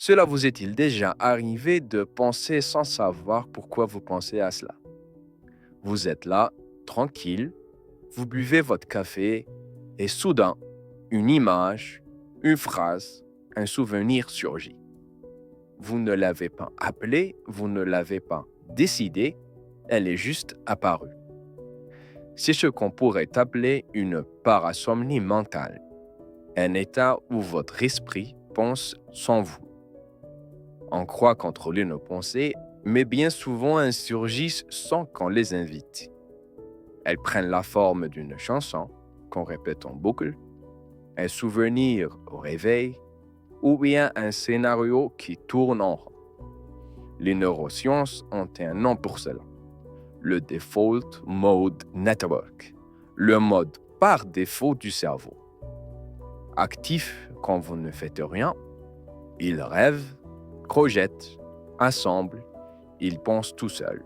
Cela vous est-il déjà arrivé de penser sans savoir pourquoi vous pensez à cela? Vous êtes là, tranquille, vous buvez votre café et soudain, une image, une phrase, un souvenir surgit. Vous ne l'avez pas appelée, vous ne l'avez pas décidée, elle est juste apparue. C'est ce qu'on pourrait appeler une parasomnie mentale, un état où votre esprit pense sans vous. On croit contrôler nos pensées, mais bien souvent elles surgissent sans qu'on les invite. Elles prennent la forme d'une chanson qu'on répète en boucle, un souvenir au réveil, ou bien un scénario qui tourne en rond. Les neurosciences ont un nom pour cela, le Default Mode Network, le mode par défaut du cerveau. Actif quand vous ne faites rien, il rêve, projette, assemble, il pense tout seul.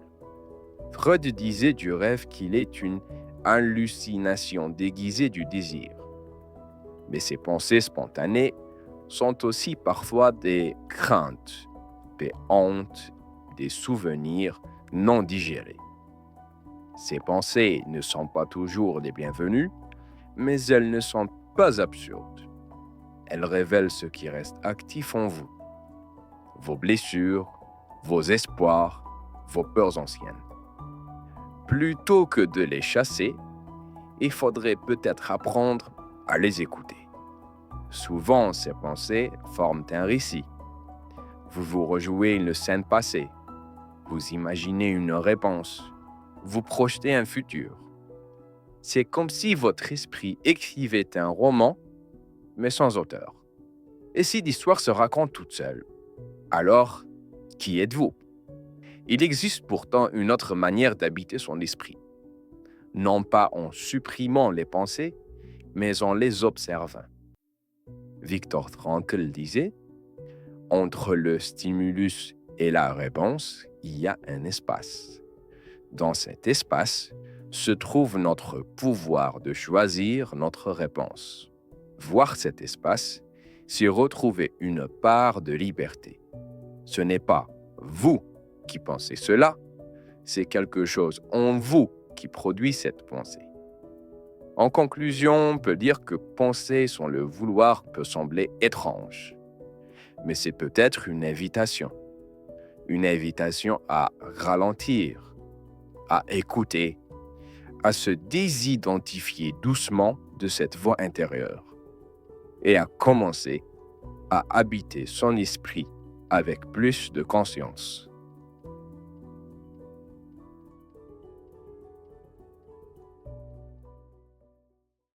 Freud disait du rêve qu'il est une hallucination déguisée du désir. Mais ces pensées spontanées sont aussi parfois des craintes, des hontes, des souvenirs non digérés. Ces pensées ne sont pas toujours les bienvenues, mais elles ne sont pas absurdes. Elles révèlent ce qui reste actif en vous, vos blessures, vos espoirs, vos peurs anciennes. Plutôt que de les chasser, il faudrait peut-être apprendre à les écouter. Souvent, ces pensées forment un récit. Vous vous rejouez une scène passée. Vous imaginez une réponse. Vous projetez un futur. C'est comme si votre esprit écrivait un roman, mais sans auteur. Et si l'histoire se raconte toute seule, alors, qui êtes-vous? Il existe pourtant une autre manière d'habiter son esprit. Non pas en supprimant les pensées, mais en les observant. Viktor Frankl disait, entre le stimulus et la réponse, il y a un espace. Dans cet espace se trouve notre pouvoir de choisir notre réponse. Voir cet espace, c'est retrouver une part de liberté. Ce n'est pas vous qui pensez cela, c'est quelque chose en vous qui produit cette pensée. En conclusion, on peut dire que penser sans le vouloir peut sembler étrange, mais c'est peut-être une invitation à ralentir, à écouter, à se désidentifier doucement de cette voix intérieure et à commencer à habiter son esprit avec plus de conscience.